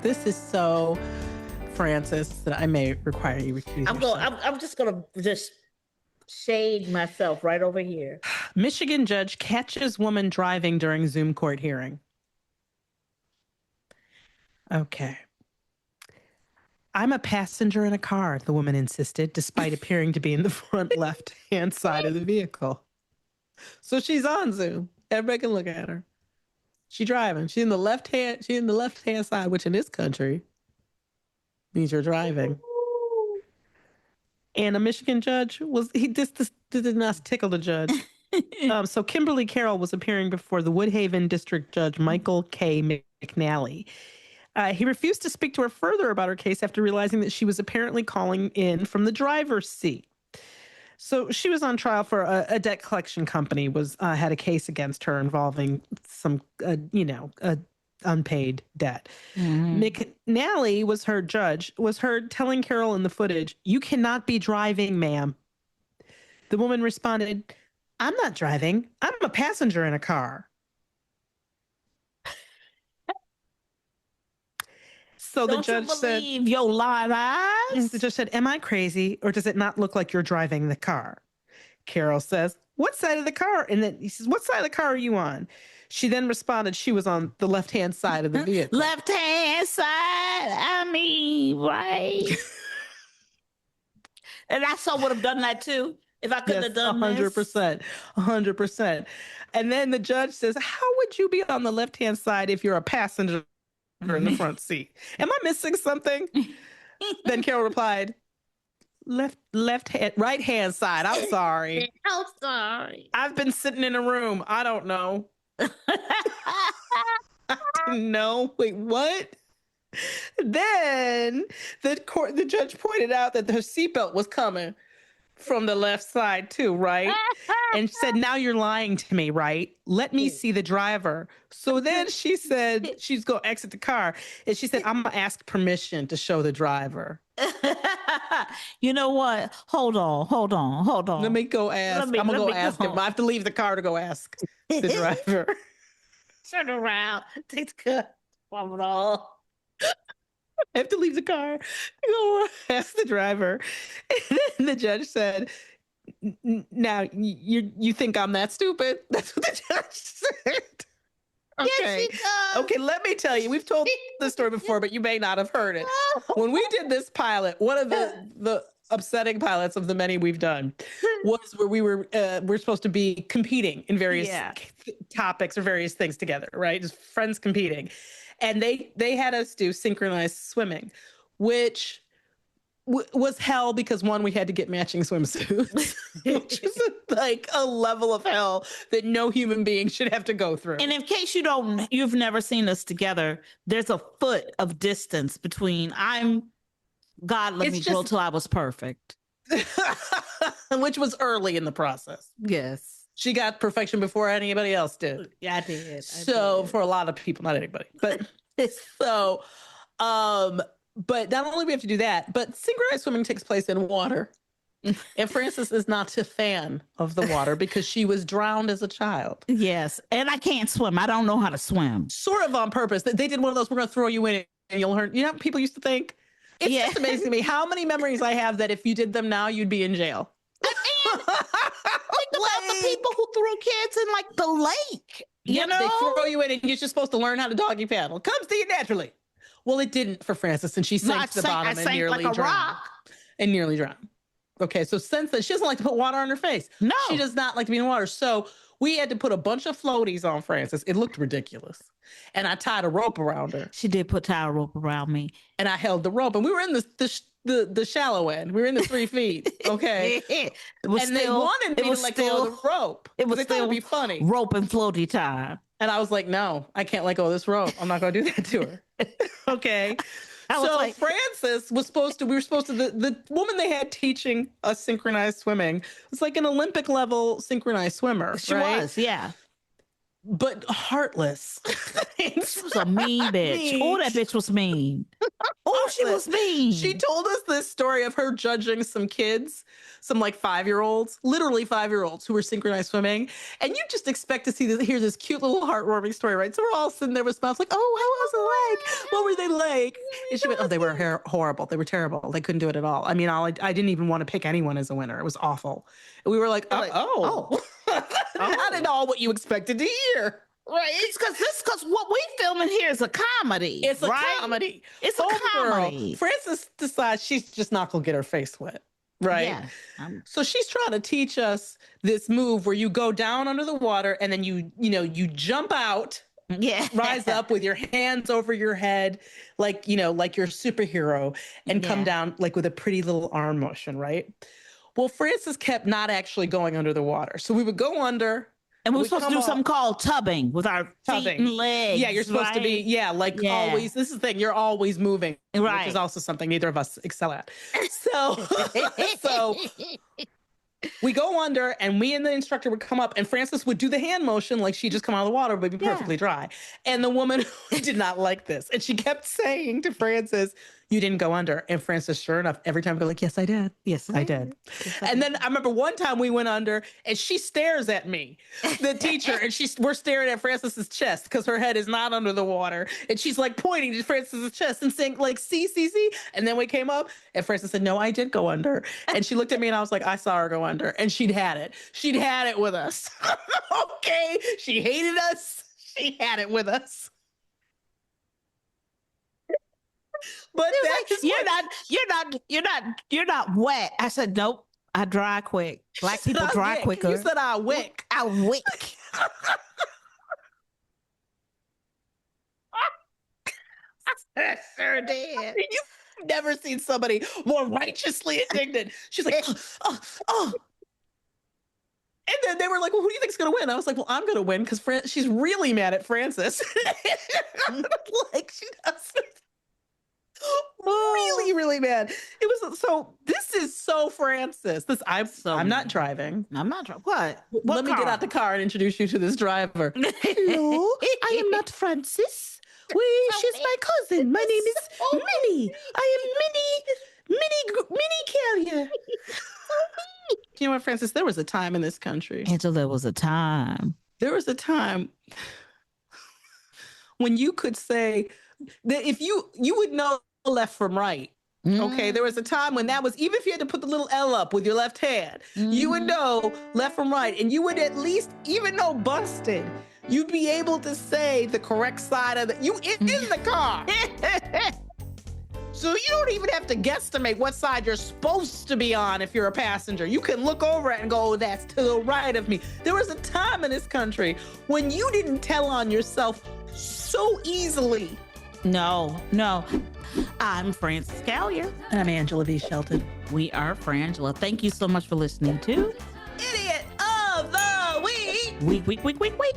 This is so Francis that I may require you recuse yourself. I'm just gonna shade myself right over here. Michigan judge catches woman driving during Zoom court hearing. Okay. I'm a passenger in a car, the woman insisted, despite appearing to be in the front left-hand side of the vehicle. So she's on Zoom. Everybody can look at her. She's driving. She's in the left-hand side, which in this country means you're driving. And a Michigan judge this did not tickle the judge. So Kimberly Carroll was appearing before the Woodhaven District Judge Michael K. McNally. He refused to speak to her further about her case after realizing that she was apparently calling in from the driver's seat. So she was on trial for a debt collection company had a case against her involving some, unpaid debt. McNally was heard telling Carroll in the footage, "You cannot be driving, ma'am." The woman responded, "I'm not driving. I'm a passenger in a car." So the judge said, "Believe your live eyes?" The judge said, "Am I crazy, or does it not look like you're driving the car?" Carroll says, "What side of the car?" And then he says, "What side of the car are you on?" She then responded she was on the left-hand side of the vehicle. Left-hand side, I mean, right. And I would have done that too if I couldn't have done 100%, 100%. And then the judge says, "How would you be on the left-hand side if you're a passenger in the front seat? Am I missing something?" Then Carol replied, right-hand side. I'm sorry. I'm sorry. I've been sitting in a room. I don't know. I didn't know. Wait, what? Then the judge pointed out that her seatbelt was coming from the left side too, right? And said, "Now you're lying to me, right? Let me see the driver." So then she said she's going to exit the car. And she said, "I'm going to ask permission to show the driver." You know what? Hold on. Let me go ask. I'm going to go ask him. I have to leave the car to go ask the driver. Turn around. Take the car. I have to leave the car to go ask the driver. And then the judge said, "Now you think I'm that stupid?" That's what the judge said. Okay. Yes, she does. Okay, let me tell you. We've told this story before, but you may not have heard it. When we did this pilot, one of the upsetting pilots of the many we've done was where we're supposed to be competing in various topics or various things together, right? Just friends competing. And they had us do synchronized swimming, which was hell because, one, we had to get matching swimsuits, which is like a level of hell that no human being should have to go through. And in case you've never seen us together, there's a foot of distance between God let me go till I was perfect. Which was early in the process. Yes. She got perfection before anybody else did. Yeah, I did. For a lot of people, not anybody. But but not only do we have to do that, but synchronized swimming takes place in water. And Frances is not a fan of the water because she was drowned as a child. Yes. And I can't swim. I don't know how to swim. Sort of on purpose. They did one of those, we're going to throw you in and you'll learn. You know how people used to think? It's just amazing to me how many memories I have that if you did them now, you'd be in jail. Think about the people who threw kids in like the lake. You know? They throw you in and you're just supposed to learn how to doggy paddle. It comes to you naturally. Well, it didn't for Frances, and she sank to the bottom and nearly drowned. And nearly drowned. Okay, so since then, she doesn't like to put water on her face. No. She does not like to be in water. So we had to put a bunch of floaties on Frances. It looked ridiculous. And I tied a rope around her. She did put a rope around me. And I held the rope. And we were in the shallow end. We were in the 3 feet. Okay. They wanted me to let go of the rope. It was still be funny. Rope and floaty time. And I was like, no, I can't let go of this rope. I'm not going to do that to her. Okay. So Frances we were supposed to, the woman they had teaching us synchronized swimming was like an Olympic level synchronized swimmer. She was, yeah. But heartless. She was a mean bitch. Oh, that bitch was mean. Oh, she was mean. She told us this story of her judging some kids, some like 5-year-olds, literally 5-year-olds who were synchronized swimming. And you just expect to hear this cute little heartwarming story, right? So we're all sitting there with smiles like, oh, how was it like? What were they like? And she went, oh, they were horrible. They were terrible. They couldn't do it at all. I mean, I didn't even want to pick anyone as a winner. It was awful. And we were like, oh. Not at all what you expected to hear. Right. It's because what we filming here is a comedy. It's a comedy. It's a comedy. Frances decides she's just not gonna get her face wet. Right. Yeah. So she's trying to teach us this move where you go down under the water and then you jump out. Yeah. Rise up with your hands over your head, like you're a superhero, and come down like with a pretty little arm motion, right? Well, Frances kept not actually going under the water. So we would go under. And we're supposed to do something called tubbing with our feet and legs. Yeah, you're supposed to be, always. This is the thing. You're always moving, which is also something neither of us excel at. So we go under, and me and the instructor would come up, and Frances would do the hand motion like she just come out of the water, but be perfectly dry. And the woman did not like this. And she kept saying to Frances, you didn't go under. And Frances, sure enough, every time we go like, yes, I did. Yes, I did. And then I remember one time we went under and she stares at me, the teacher, and we're staring at Frances's chest because her head is not under the water. And she's like pointing to Frances's chest and saying like, see. And then we came up and Frances said, no, I did go under. And she looked at me and I was like, I saw her go under. And she'd had it. She'd had it with us. Okay. She hated us. She had it with us. But you're not wet. I said, nope. I dry quick. Black people dry quicker. You said I wick. I wick. I sure did. You've never seen somebody more righteously indignant. She's like, oh. And then they were like, well, who do you think's going to win? I was like, well, I'm going to win because she's really mad at Frances. Like she doesn't. Really, really mad. It was so. This is so Frances. I'm not driving. I'm not driving. What Let me get out the car and introduce you to this driver. Hello, I am not Frances. She's my cousin. My name is Minnie. I am Minnie Callier. You know what, Frances? There was a time in this country. Angela, there was a time. There was a time when you could say that if you would know left from right. Okay, there was a time when that was, even if you had to put the little L up with your left hand, you would know left from right, and you would at least, even though busted, you'd be able to say the correct side of in the car. So you don't even have to guesstimate what side you're supposed to be on if you're a passenger. You can look over it and go, oh, that's to the right of me. There was a time in this country when you didn't tell on yourself so easily. No. I'm Frances Callier. And I'm Angela V. Shelton. We are Frangela. Thank you so much for listening to Idiot of the Week. Week.